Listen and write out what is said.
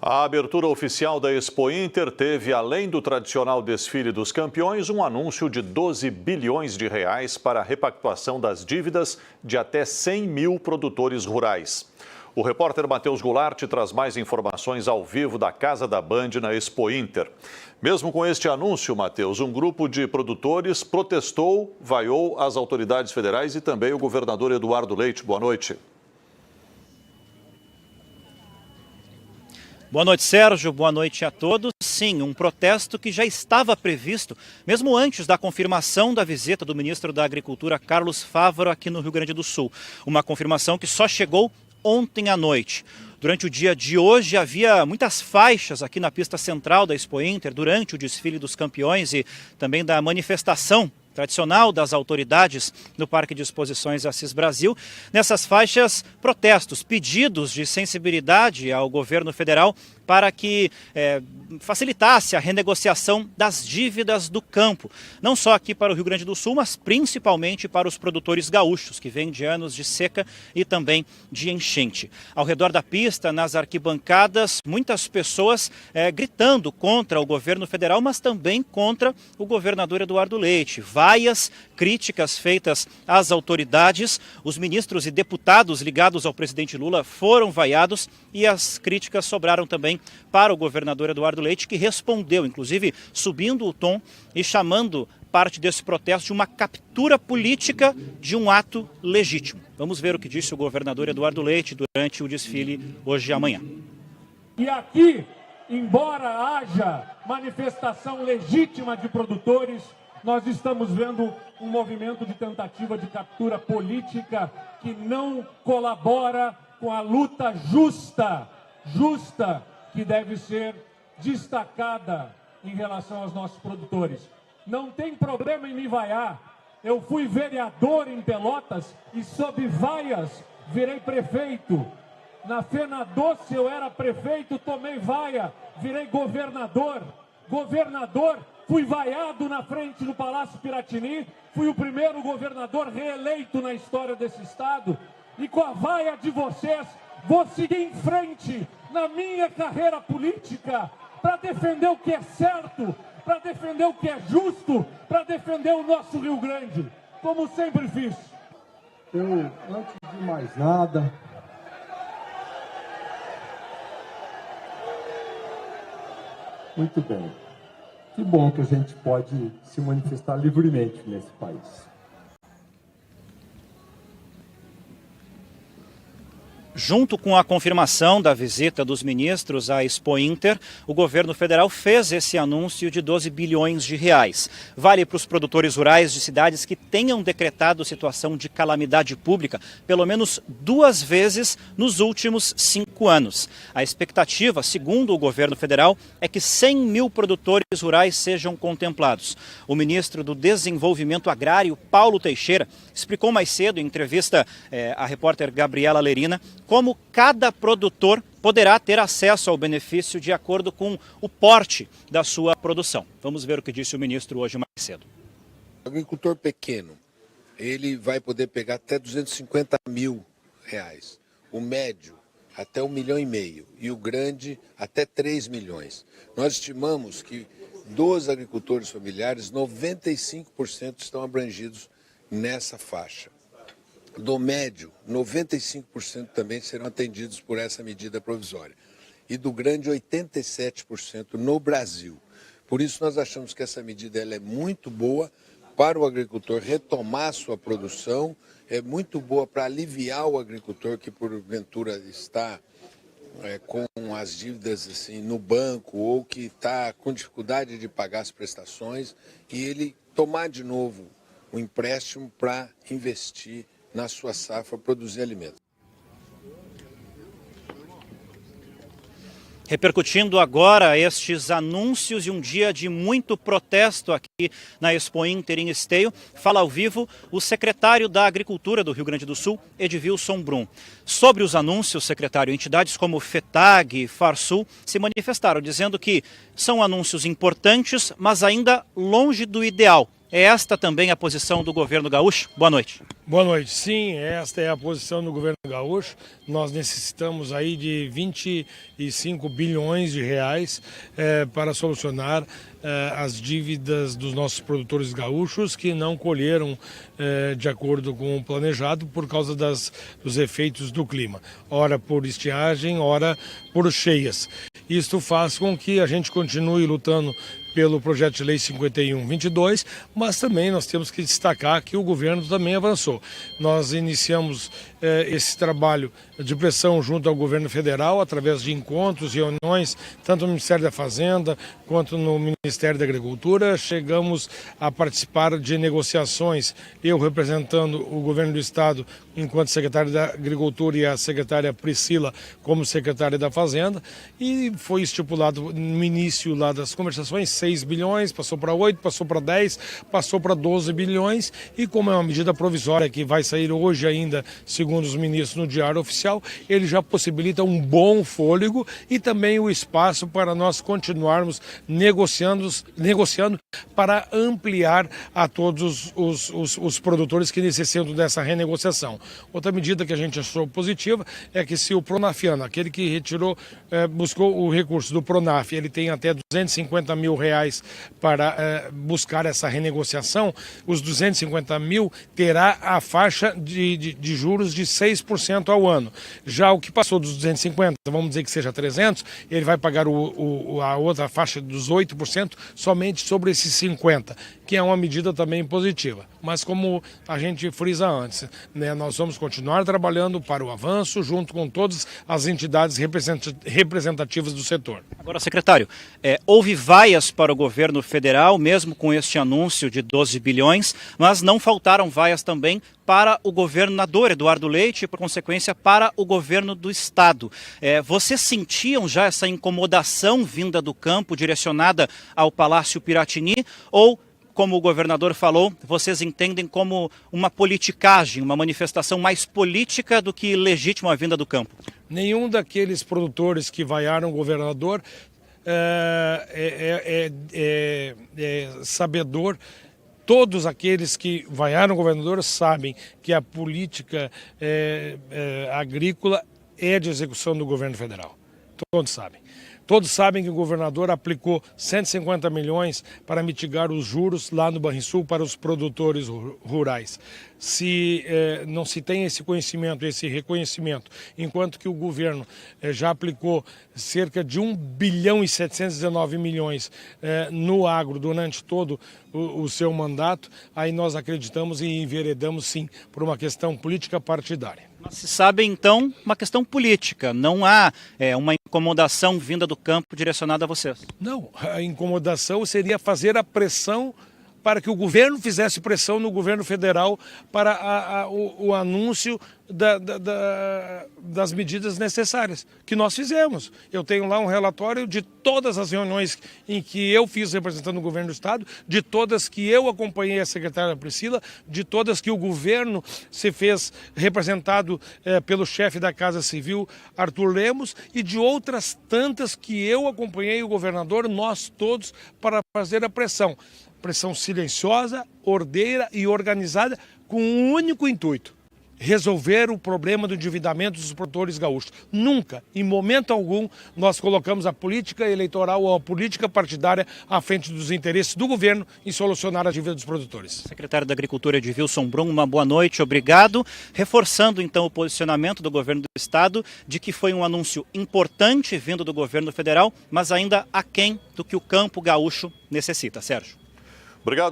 A abertura oficial da Expo Inter teve, além do tradicional desfile dos campeões, um anúncio de 12 bilhões de reais para a repactuação das dívidas de até 100 mil produtores rurais. O repórter Matheus Goulart traz mais informações ao vivo da Casa da Band na Expo Inter. Mesmo com este anúncio, Matheus, um grupo de produtores protestou, vaiou as autoridades federais e também o governador Eduardo Leite. Boa noite. Boa noite, Sérgio. Boa noite a todos. Sim, um protesto que já estava previsto, mesmo antes da confirmação da visita do ministro da Agricultura, Carlos Fávaro, aqui no Rio Grande do Sul. Uma confirmação que só chegou ontem à noite. Durante o dia de hoje havia muitas faixas aqui na pista central da Expo Inter, durante o desfile dos campeões e também da manifestação tradicional das autoridades no Parque de Exposições Assis Brasil. Nessas faixas, protestos, pedidos de sensibilidade ao governo federal para que facilitasse a renegociação das dívidas do campo. Não só aqui para o Rio Grande do Sul, mas principalmente para os produtores gaúchos, que vêm de anos de seca e também de enchente. Ao redor da pista, nas arquibancadas, muitas pessoas gritando contra o governo federal, mas também contra o governador Eduardo Leite. Vaias, críticas feitas às autoridades, os ministros e deputados ligados ao presidente Lula foram vaiados e as críticas sobraram também para o governador Eduardo Leite, que respondeu, inclusive subindo o tom e chamando parte desse protesto de uma captura política de um ato legítimo. Vamos ver o que disse o governador Eduardo Leite durante o desfile hoje e amanhã. E aqui, embora haja manifestação legítima de produtores, nós estamos vendo um movimento de tentativa de captura política que não colabora com a luta justa que deve ser destacada em relação aos nossos produtores. Não tem problema em me vaiar. Eu fui vereador em Pelotas e sob vaias virei prefeito. Na Fena Doce eu era prefeito, tomei vaia, virei governador. Fui vaiado na frente do Palácio Piratini, fui o primeiro governador reeleito na história desse estado. E com a vaia de vocês, vou seguir em frente na minha carreira política para defender o que é certo, para defender o que é justo, para defender o nosso Rio Grande, como sempre fiz. Eu, antes de mais nada, muito bem. Que bom que a gente pode se manifestar livremente nesse país. Junto com a confirmação da visita dos ministros à Expo Inter, o governo federal fez esse anúncio de 12 bilhões de reais. Vale para os produtores rurais de cidades que tenham decretado situação de calamidade pública pelo menos 2 vezes nos últimos 5 anos. A expectativa, segundo o governo federal, é que 100 mil produtores rurais sejam contemplados. O ministro do Desenvolvimento Agrário, Paulo Teixeira, explicou mais cedo em entrevista à repórter Gabriela Lerina como cada produtor poderá ter acesso ao benefício de acordo com o porte da sua produção. Vamos ver o que disse o ministro hoje mais cedo. O agricultor pequeno, ele vai poder pegar até 250 mil reais. O médio, até 1,5 milhão. E o grande, até 3 milhões. Nós estimamos que dos agricultores familiares, 95% estão abrangidos nessa faixa. Do médio, 95% também serão atendidos por essa medida provisória. E do grande, 87% no Brasil. Por isso, nós achamos que essa medida ela é muito boa para o agricultor retomar sua produção, é muito boa para aliviar o agricultor que, porventura, está com as dívidas assim, no banco ou que está com dificuldade de pagar as prestações e ele tomar de novo o empréstimo para investir na sua safra, produzir alimentos. Repercutindo agora estes anúncios e um dia de muito protesto aqui na Expo Inter em Esteio, fala ao vivo o secretário da Agricultura do Rio Grande do Sul, Edvilson Brum. Sobre os anúncios, secretário, entidades como FETAG e Farsul se manifestaram, dizendo que são anúncios importantes, mas ainda longe do ideal. É esta também a posição do governo gaúcho? Boa noite. Boa noite. Sim, esta é a posição do governo gaúcho. Nós necessitamos aí de 25 bilhões de reais para solucionar as dívidas dos nossos produtores gaúchos que não colheram de acordo com o planejado por causa dos efeitos do clima. Ora por estiagem, ora por cheias. Isto faz com que a gente continue lutando pelo projeto de lei 51/22, mas também nós temos que destacar que o governo também avançou. Nós iniciamos esse trabalho de pressão junto ao governo federal, através de encontros e reuniões, tanto no Ministério da Fazenda quanto no Ministério da Agricultura. Chegamos a participar de negociações, eu representando o governo do Estado enquanto secretário da Agricultura e a secretária Priscila como secretária da Fazenda, e foi estipulado no início lá das conversações 6 bilhões, passou para 8, passou para 10, passou para 12 bilhões, e como é uma medida provisória que vai sair hoje ainda, segundo os ministros, no Diário Oficial, ele já possibilita um bom fôlego e também o espaço para nós continuarmos negociando para ampliar a todos os produtores que necessitam dessa renegociação. Outra medida que a gente achou positiva é que se o pronafiano, aquele que buscou o recurso do Pronaf, ele tem até 250 mil reais para buscar essa renegociação, os 250 mil terá a faixa de juros de 6% ao ano. Já o que passou dos 250, vamos dizer que seja 300, ele vai pagar a outra faixa dos 8% somente sobre esses 50, que é uma medida também positiva. Mas como a gente frisa antes, né, nós vamos continuar trabalhando para o avanço junto com todas as entidades representativas do setor. Agora, secretário, houve vaias para o governo federal, mesmo com este anúncio de 12 bilhões, mas não faltaram vaias também para o governador Eduardo Leite e, por consequência, para o governo do Estado. Vocês sentiam já essa incomodação vinda do campo, direcionada ao Palácio Piratini, ou, como o governador falou, vocês entendem como uma politicagem, uma manifestação mais política do que legítima a vinda do campo? Nenhum daqueles produtores que vaiaram o governador sabedor. Todos aqueles que vaiaram o governador sabem que a política agrícola é de execução do governo federal. Todos sabem. Todos sabem que o governador aplicou 150 milhões para mitigar os juros lá no Banrisul para os produtores rurais. Se não se tem esse conhecimento, esse reconhecimento, enquanto que o governo já aplicou cerca de 1 bilhão e 719 milhões no agro durante todo o seu mandato, aí nós acreditamos e enveredamos sim por uma questão política partidária. Mas se sabe então uma questão política, não há uma incomodação vinda do campo direcionada a vocês? Não, a incomodação seria fazer a pressão para que o governo fizesse pressão no governo federal para o anúncio das medidas necessárias, que nós fizemos. Eu tenho lá um relatório de todas as reuniões em que eu fiz representando o governo do Estado, de todas que eu acompanhei a secretária Priscila, de todas que o governo se fez representado pelo chefe da Casa Civil, Arthur Lemos, e de outras tantas que eu acompanhei o governador, nós todos, para fazer a pressão. Pressão silenciosa, ordeira e organizada, com um único intuito: resolver o problema do endividamento dos produtores gaúchos. Nunca, em momento algum, nós colocamos a política eleitoral ou a política partidária à frente dos interesses do governo em solucionar a dívida dos produtores. Secretário da Agricultura, Edilson Brum, uma boa noite, obrigado. Reforçando então o posicionamento do governo do Estado de que foi um anúncio importante vindo do governo federal, mas ainda aquém do que o campo gaúcho necessita. Sérgio. Obrigado.